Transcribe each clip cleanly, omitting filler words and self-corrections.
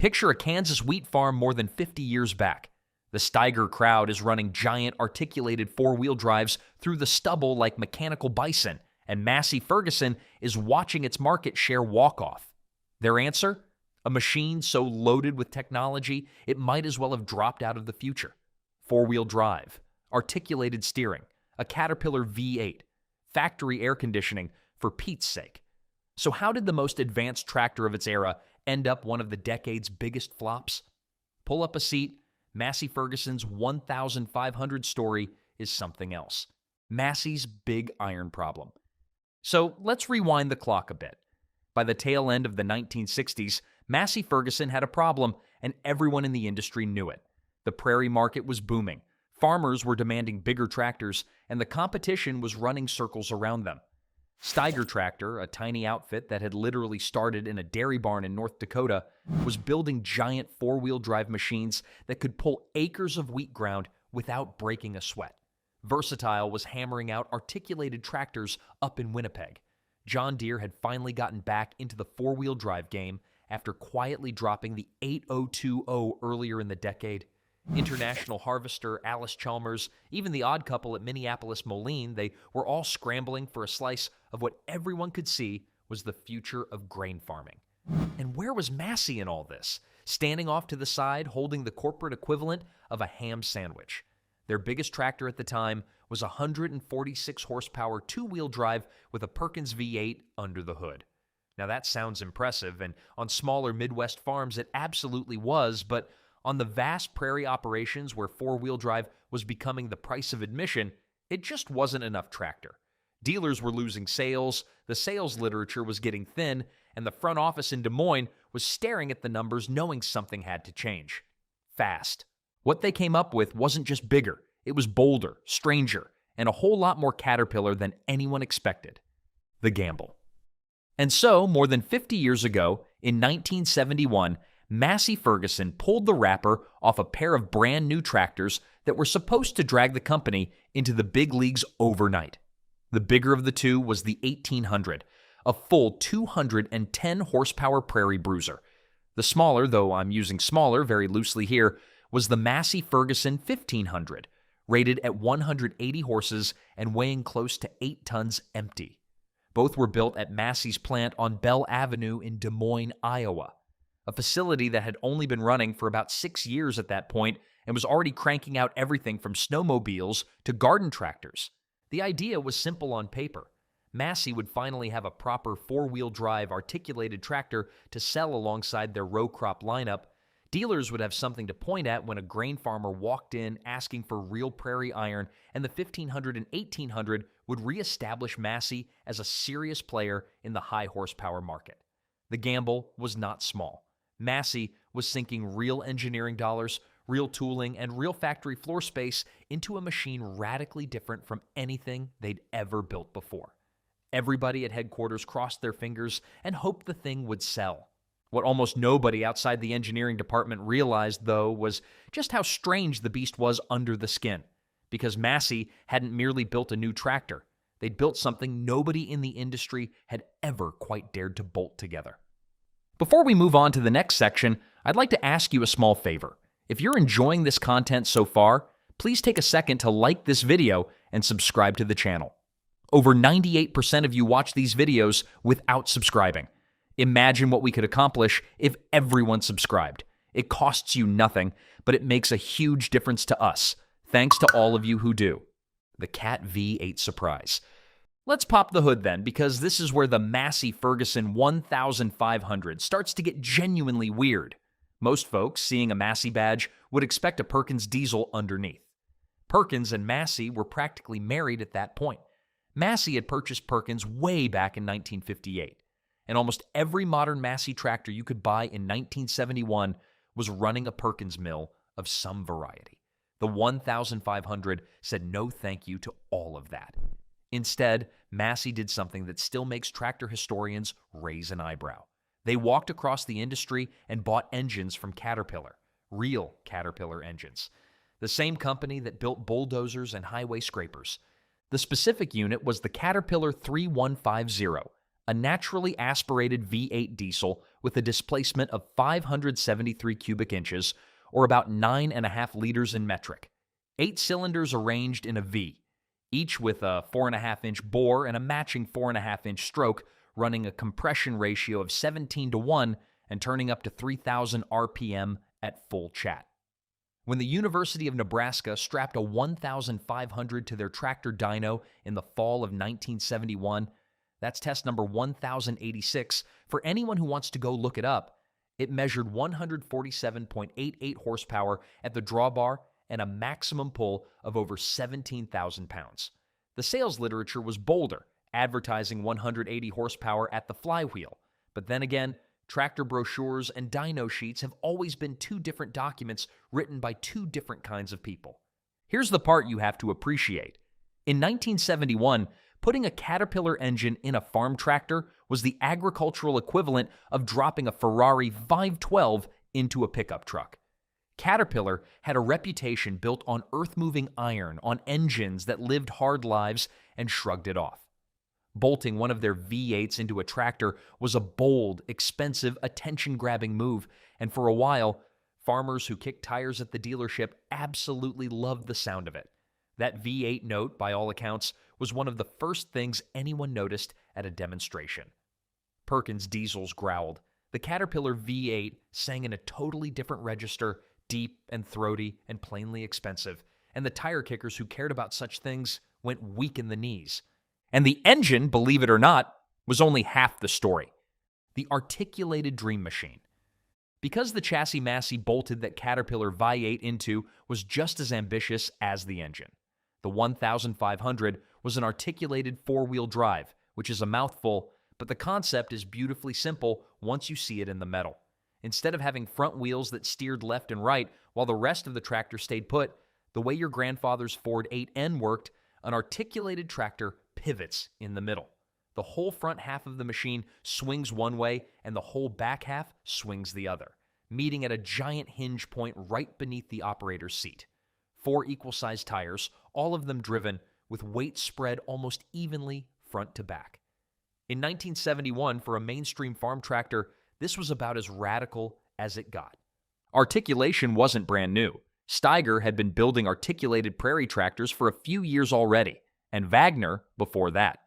Picture a Kansas wheat farm more than 50 years back. The Steiger crowd is running giant articulated four-wheel drives through the stubble like mechanical bison, and Massey Ferguson is watching its market share walk off. Their answer? A machine so loaded with technology, it might as well have dropped out of the future. Four-wheel drive, articulated steering, a Caterpillar V8, factory air conditioning, for Pete's sake. So how did the most advanced tractor of its era end up one of the decade's biggest flops? Pull up a seat. Massey Ferguson's 1,500 story is something else. Massey's big iron problem. So let's rewind the clock a bit. By the tail end of the 1960s, Massey Ferguson had a problem, and everyone in the industry knew it. The prairie market was booming. Farmers were demanding bigger tractors, and the competition was running circles around them. Steiger Tractor, a tiny outfit that had literally started in a dairy barn in North Dakota, was building giant four-wheel drive machines that could pull acres of wheat ground without breaking a sweat. Versatile was hammering out articulated tractors up in Winnipeg. John Deere had finally gotten back into the four-wheel drive game after quietly dropping the 8020 earlier in the decade. International Harvester, Alice Chalmers, even the odd couple at Minneapolis Moline, they were all scrambling for a slice of what everyone could see was the future of grain farming. And where was Massey in all this? Standing off to the side, holding the corporate equivalent of a ham sandwich. Their biggest tractor at the time was a 146 horsepower two-wheel drive with a Perkins V8 under the hood. Now that sounds impressive, and on smaller Midwest farms it absolutely was, but on the vast prairie operations where four-wheel drive was becoming the price of admission, it just wasn't enough tractor. Dealers were losing sales, the sales literature was getting thin, and the front office in Des Moines was staring at the numbers knowing something had to change. Fast. What they came up with wasn't just bigger, it was bolder, stranger, and a whole lot more Caterpillar than anyone expected. The gamble. And so, more than 50 years ago, in 1971, Massey Ferguson pulled the wrapper off a pair of brand new tractors that were supposed to drag the company into the big leagues overnight. The bigger of the two was the 1800, a full 210 horsepower prairie bruiser. The smaller, though I'm using smaller very loosely here, was the Massey Ferguson 1500, rated at 180 horses and weighing close to 8 tons empty. Both were built at Massey's plant on Bell Avenue in Des Moines, Iowa, a facility that had only been running for about 6 years at that point and was already cranking out everything from snowmobiles to garden tractors. The idea was simple on paper. Massey would finally have a proper four-wheel drive articulated tractor to sell alongside their row crop lineup. Dealers would have something to point at when a grain farmer walked in asking for real prairie iron, and the 1500 and 1800 would reestablish Massey as a serious player in the high horsepower market. The gamble was not small. Massey was sinking real engineering dollars, real tooling, and real factory floor space into a machine radically different from anything they'd ever built before. Everybody at headquarters crossed their fingers and hoped the thing would sell. What almost nobody outside the engineering department realized, though, was just how strange the beast was under the skin. Because Massey hadn't merely built a new tractor. They'd built something nobody in the industry had ever quite dared to bolt together. Before we move on to the next section, I'd like to ask you a small favor. If you're enjoying this content so far, please take a second to like this video and subscribe to the channel. Over 98% of you watch these videos without subscribing. Imagine what we could accomplish if everyone subscribed. It costs you nothing, but it makes a huge difference to us. Thanks to all of you who do. The Cat V8 surprise. Let's pop the hood then, because this is where the Massey Ferguson 1500 starts to get genuinely weird. Most folks, seeing a Massey badge, would expect a Perkins diesel underneath. Perkins and Massey were practically married at that point. Massey had purchased Perkins way back in 1958, and almost every modern Massey tractor you could buy in 1971 was running a Perkins mill of some variety. The 1500 said no thank you to all of that. Instead, Massey did something that still makes tractor historians raise an eyebrow. They walked across the industry and bought engines from Caterpillar, real Caterpillar engines, the same company that built bulldozers and highway scrapers. The specific unit was the Caterpillar 3150, a naturally aspirated V8 diesel with a displacement of 573 cubic inches, or about 9.5 liters in metric. 8 cylinders arranged in a V, each with a 4.5-inch bore and a matching 4.5-inch stroke, running a compression ratio of 17:1 and turning up to 3,000 RPM at full chat. When the University of Nebraska strapped a 1,500 to their tractor dyno in the fall of 1971, that's test number 1086, for anyone who wants to go look it up, it measured 147.88 horsepower at the drawbar and a maximum pull of over 17,000 pounds. The sales literature was bolder, advertising 180 horsepower at the flywheel. But then again, tractor brochures and dyno sheets have always been two different documents written by two different kinds of people. Here's the part you have to appreciate. In 1971, putting a Caterpillar engine in a farm tractor was the agricultural equivalent of dropping a Ferrari 512 into a pickup truck. Caterpillar had a reputation built on earth-moving iron, on engines that lived hard lives and shrugged it off. Bolting one of their V8s into a tractor was a bold, expensive, attention-grabbing move, and for a while, farmers who kicked tires at the dealership absolutely loved the sound of it. That V8 note, by all accounts, was one of the first things anyone noticed at a demonstration. Perkins Diesels growled. The Caterpillar V8 sang in a totally different register, deep and throaty and plainly expensive, and the tire kickers who cared about such things went weak in the knees. And the engine, believe it or not, was only half the story. The articulated dream machine. Because the chassis Massey bolted that Caterpillar V8 into was just as ambitious as the engine. The 1500 was an articulated four-wheel drive, which is a mouthful, but the concept is beautifully simple once you see it in the metal. Instead of having front wheels that steered left and right while the rest of the tractor stayed put, the way your grandfather's Ford 8N worked, an articulated tractor pivots in the middle. The whole front half of the machine swings one way and the whole back half swings the other, meeting at a giant hinge point right beneath the operator's seat. 4 equal-sized tires, all of them driven with weight spread almost evenly front to back. In 1971, for a mainstream farm tractor, this was about as radical as it got. Articulation wasn't brand new. Steiger had been building articulated prairie tractors for a few years already, and Wagner before that.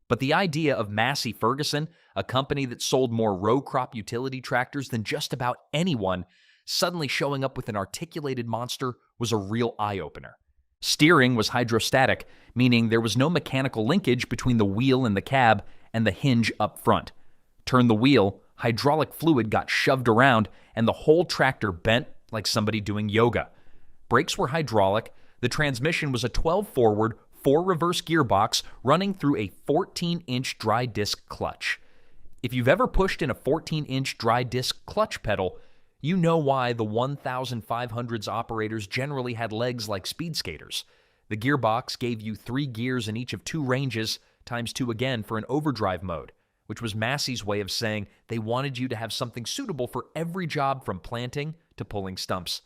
But the idea of Massey Ferguson, a company that sold more row crop utility tractors than just about anyone, suddenly showing up with an articulated monster was a real eye-opener. Steering was hydrostatic, meaning there was no mechanical linkage between the wheel and the cab and the hinge up front. Turn the wheel, hydraulic fluid got shoved around, and the whole tractor bent like somebody doing yoga. Brakes were hydraulic. The transmission was a 12 forward, 4 reverse gearbox running through a 14-inch dry disc clutch. If you've ever pushed in a 14-inch dry disc clutch pedal, you know why the 1500's operators generally had legs like speed skaters. The gearbox gave you 3 gears in each of 2 ranges, times 2 again for an overdrive mode, which was Massey's way of saying they wanted you to have something suitable for every job from planting to pulling stumps.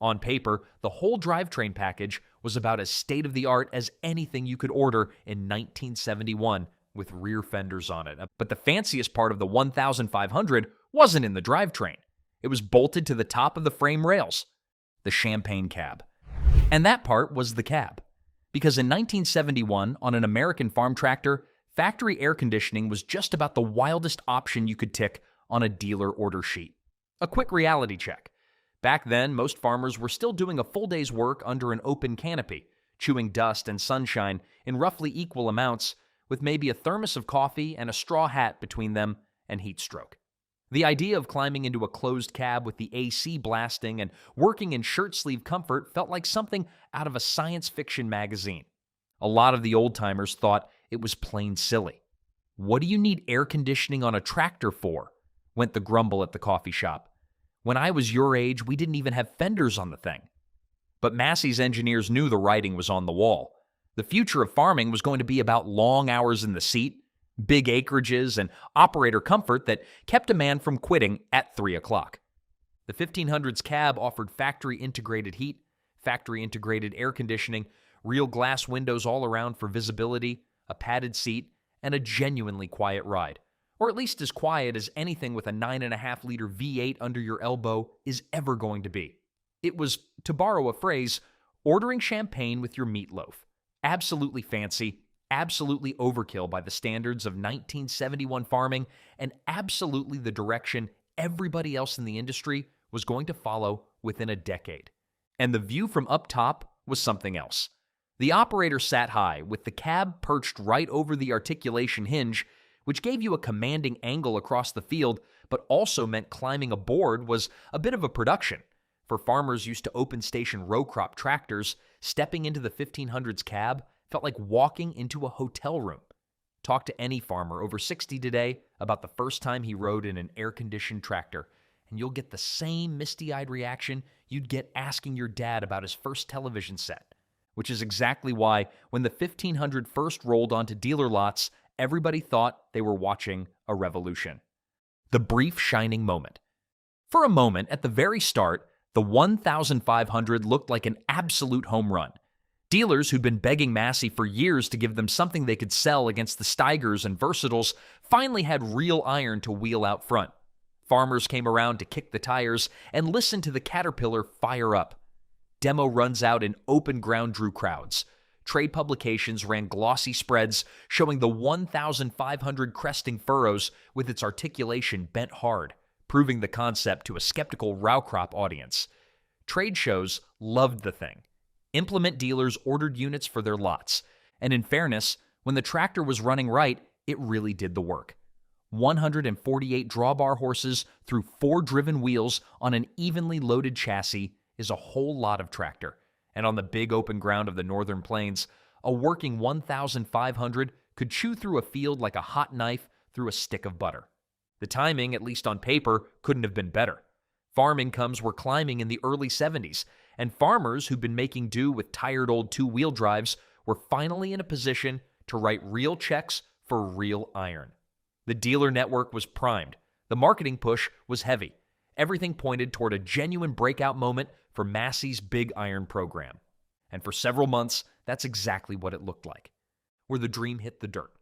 On paper, the whole drivetrain package was about as state-of-the-art as anything you could order in 1971 with rear fenders on it. But the fanciest part of the 1500 wasn't in the drivetrain. It was bolted to the top of the frame rails, the champagne cab. And that part was the cab. Because in 1971, on an American farm tractor, factory air conditioning was just about the wildest option you could tick on a dealer order sheet. A quick reality check. Back then, most farmers were still doing a full day's work under an open canopy, chewing dust and sunshine in roughly equal amounts, with maybe a thermos of coffee and a straw hat between them and heat stroke. The idea of climbing into a closed cab with the AC blasting and working in shirt-sleeve comfort felt like something out of a science fiction magazine. A lot of the old-timers thought it was plain silly. What do you need air conditioning on a tractor for? Went the grumble at the coffee shop. When I was your age, we didn't even have fenders on the thing. But Massey's engineers knew the writing was on the wall. The future of farming was going to be about long hours in the seat, big acreages, and operator comfort that kept a man from quitting at 3 o'clock. The 1500's cab offered factory-integrated heat, factory-integrated air conditioning, real glass windows all around for visibility, a padded seat, and a genuinely quiet ride, or at least as quiet as anything with a 9.5-liter V8 under your elbow is ever going to be. It was, to borrow a phrase, ordering champagne with your meatloaf. Absolutely fancy, absolutely overkill by the standards of 1971 farming, and absolutely the direction everybody else in the industry was going to follow within a decade. And the view from up top was something else. The operator sat high, with the cab perched right over the articulation hinge, which gave you a commanding angle across the field, but also meant climbing aboard was a bit of a production. For farmers used to open station row crop tractors, stepping into the 1500s cab felt like walking into a hotel room. Talk to any farmer over 60 today about the first time he rode in an air-conditioned tractor, and you'll get the same misty-eyed reaction you'd get asking your dad about his first television set. Which is exactly why, when the 1500 first rolled onto dealer lots, everybody thought they were watching a revolution. The brief shining moment. For a moment, at the very start, the 1500 looked like an absolute home run. Dealers who'd been begging Massey for years to give them something they could sell against the Steigers and Versatiles finally had real iron to wheel out front. Farmers came around to kick the tires and listen to the Caterpillar fire up. Demo runs out in open ground drew crowds. Trade publications ran glossy spreads showing the 1500 cresting furrows with its articulation bent hard, proving the concept to a skeptical row crop audience. Trade shows loved the thing. Implement dealers ordered units for their lots, and in fairness, when the tractor was running right, it really did the work. 148 drawbar horses through 4 driven wheels on an evenly loaded chassis is a whole lot of tractor, and on the big open ground of the northern plains, a working 1500 could chew through a field like a hot knife through a stick of butter. The timing, at least on paper, couldn't have been better. Farm incomes were climbing in the early 70s, and farmers who'd been making do with tired old two-wheel drives were finally in a position to write real checks for real iron. The dealer network was primed. The marketing push was heavy. Everything pointed toward a genuine breakout moment for Massey's Big Iron program. And for several months, that's exactly what it looked like, where the dream hit the dirt.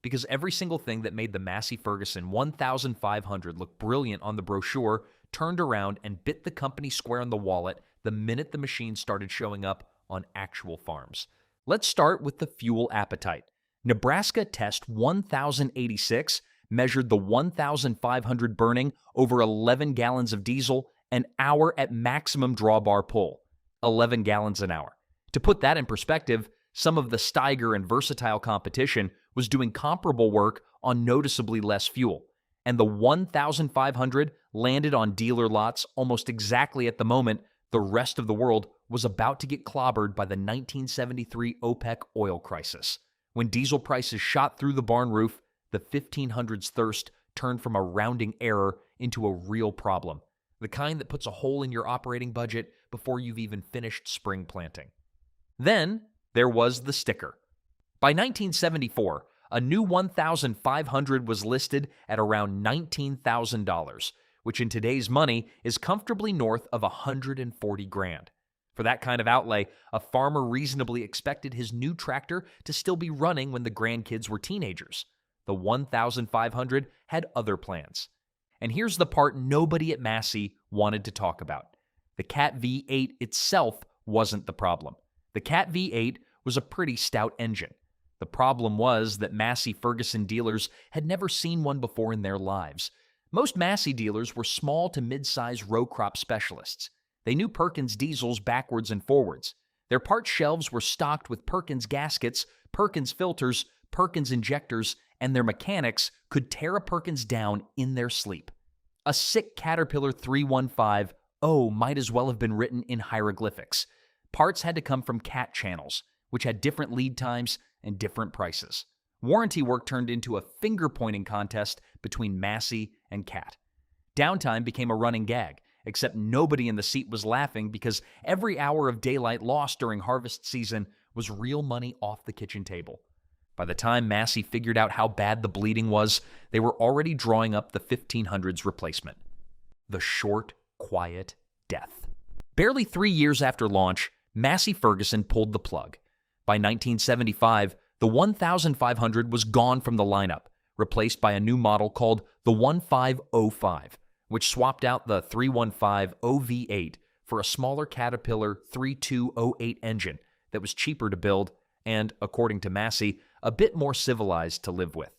Because every single thing that made the Massey Ferguson 1500 look brilliant on the brochure turned around and bit the company square on the wallet the minute the machine started showing up on actual farms. Let's start with the fuel appetite. Nebraska Test 1086 measured the 1500 burning over 11 gallons of diesel an hour at maximum drawbar pull, 11 gallons an hour. To put that in perspective, some of the Steiger and Versatile competition was doing comparable work on noticeably less fuel, and the 1500 landed on dealer lots almost exactly at the moment the rest of the world was about to get clobbered by the 1973 OPEC oil crisis. When diesel prices shot through the barn roof, the 1500's thirst turned from a rounding error into a real problem, the kind that puts a hole in your operating budget before you've even finished spring planting. Then there was the sticker. By 1974, a new 1500 was listed at around $19,000, which in today's money is comfortably north of $140,000. For that kind of outlay, a farmer reasonably expected his new tractor to still be running when the grandkids were teenagers. The 1500 had other plans. And here's the part nobody at Massey wanted to talk about. The Cat V8 itself wasn't the problem. The Cat V8 was a pretty stout engine. The problem was that Massey Ferguson dealers had never seen one before in their lives. Most Massey dealers were small to mid-size row crop specialists. They knew Perkins diesels backwards and forwards. Their part shelves were stocked with Perkins gaskets, Perkins filters, Perkins injectors, and their mechanics could tear a Perkins down in their sleep. A sick Caterpillar 315 might as well have been written in hieroglyphics. Parts had to come from Cat channels, which had different lead times and different prices. Warranty work turned into a finger-pointing contest between Massey and Cat. Downtime became a running gag, except nobody in the seat was laughing because every hour of daylight lost during harvest season was real money off the kitchen table. By the time Massey figured out how bad the bleeding was, they were already drawing up the 1500's replacement. The short, quiet death. Barely 3 years after launch, Massey Ferguson pulled the plug. By 1975, the 1500 was gone from the lineup, replaced by a new model called the 1505, which swapped out the 315 OV8 for a smaller Caterpillar 3208 engine that was cheaper to build and, according to Massey, a bit more civilized to live with.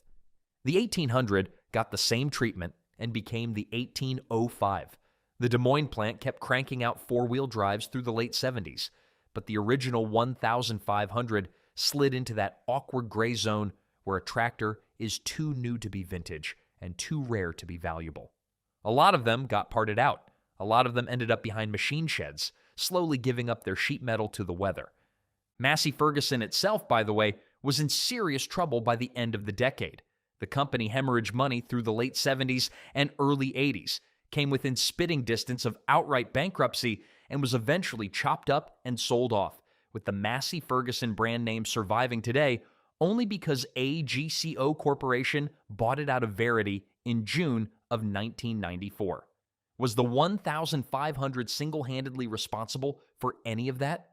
The 1800 got the same treatment and became the 1805. The Des Moines plant kept cranking out four-wheel drives through the late 70s, but the original 1500 slid into that awkward gray zone where a tractor is too new to be vintage and too rare to be valuable. A lot of them got parted out. A lot of them ended up behind machine sheds, slowly giving up their sheet metal to the weather. Massey Ferguson itself, by the way, was in serious trouble by the end of the decade. The company hemorrhaged money through the late 70s and early 80s, came within spitting distance of outright bankruptcy, and was eventually chopped up and sold off, with the Massey Ferguson brand name surviving today only because AGCO Corporation bought it out of Verity in June of 1994. Was the 1500 single-handedly responsible for any of that?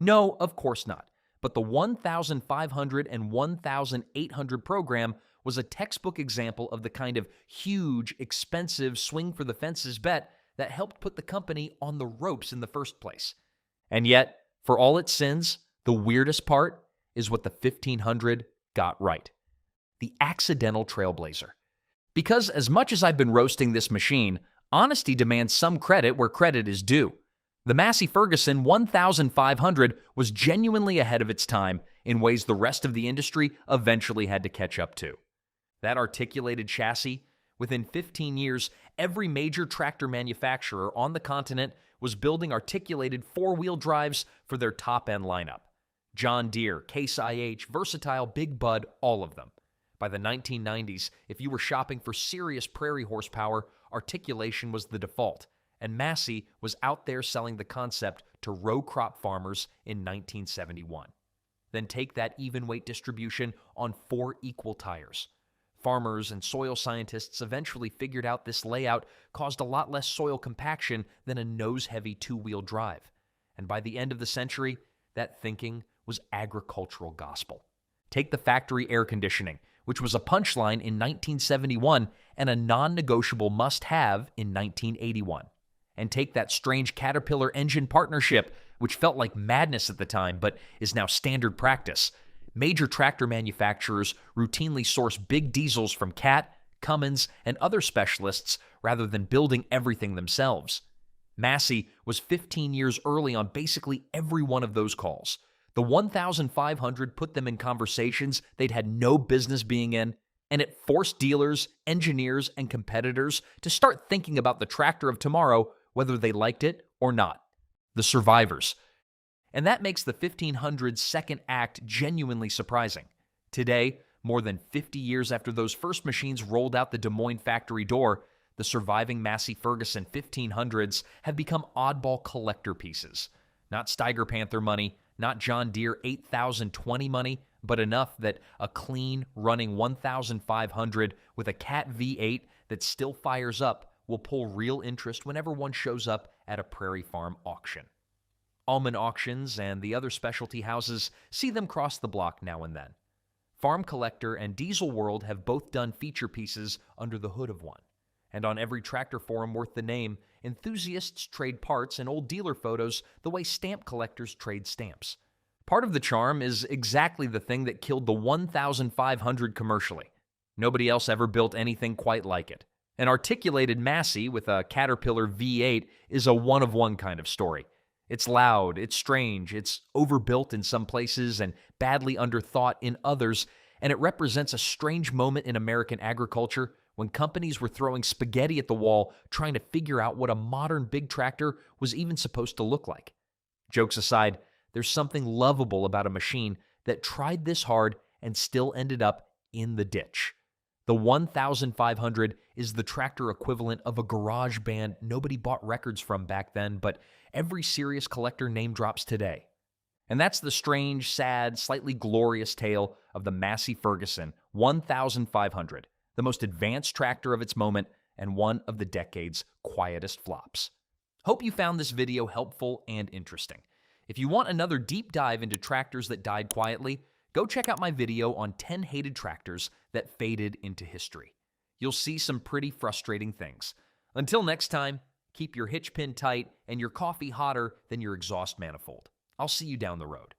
No, of course not. But the 1500 and 1800 program was a textbook example of the kind of huge, expensive swing-for-the-fences bet that helped put the company on the ropes in the first place. And yet, for all its sins, the weirdest part is what the 1500 got right. The accidental trailblazer. Because as much as I've been roasting this machine, honesty demands some credit where credit is due. The Massey Ferguson 1500 was genuinely ahead of its time in ways the rest of the industry eventually had to catch up to. That articulated chassis, within 15 years, every major tractor manufacturer on the continent was building articulated four-wheel drives for their top-end lineup. John Deere, Case IH, Versatile, Big Bud, all of them. By the 1990s, if you were shopping for serious prairie horsepower, articulation was the default, and Massey was out there selling the concept to row crop farmers in 1971. Then take that even weight distribution on 4 equal tires. Farmers and soil scientists eventually figured out this layout caused a lot less soil compaction than a nose-heavy 2-wheel drive. And by the end of the century, that thinking was agricultural gospel. Take the factory air conditioning, which was a punchline in 1971 and a non-negotiable must-have in 1981. And take that strange Caterpillar engine partnership, which felt like madness at the time but is now standard practice. Major tractor manufacturers routinely source big diesels from Cat, Cummins, and other specialists rather than building everything themselves. Massey was 15 years early on basically every one of those calls. The 1500 put them in conversations they'd had no business being in, and it forced dealers, engineers, and competitors to start thinking about the tractor of tomorrow, whether they liked it or not. The survivors. And that makes the 1500's second act genuinely surprising. Today, more than 50 years after those first machines rolled out the Des Moines factory door, the surviving Massey Ferguson 1500s have become oddball collector pieces. Not Steiger Panther money, not John Deere 8020 money, but enough that a clean, running 1500 with a Cat V8 that still fires up will pull real interest whenever one shows up at a prairie farm auction. Almond auctions and the other specialty houses see them cross the block now and then. Farm Collector and Diesel World have both done feature pieces under the hood of one. And on every tractor forum worth the name, enthusiasts trade parts and old dealer photos the way stamp collectors trade stamps. Part of the charm is exactly the thing that killed the 1500 commercially. Nobody else ever built anything quite like it. An articulated Massey with a Caterpillar V8 is a one-of-one kind of story. It's loud, it's strange, it's overbuilt in some places and badly underthought in others, and it represents a strange moment in American agriculture when companies were throwing spaghetti at the wall trying to figure out what a modern big tractor was even supposed to look like. Jokes aside, there's something lovable about a machine that tried this hard and still ended up in the ditch. The 1500 is the tractor equivalent of a garage band nobody bought records from back then, but every serious collector name drops today. And that's the strange, sad, slightly glorious tale of the Massey Ferguson 1500, the most advanced tractor of its moment and one of the decade's quietest flops. Hope you found this video helpful and interesting. If you want another deep dive into tractors that died quietly, go check out my video on 10 hated tractors that faded into history. You'll see some pretty frustrating things. Until next time, keep your hitch pin tight and your coffee hotter than your exhaust manifold. I'll see you down the road.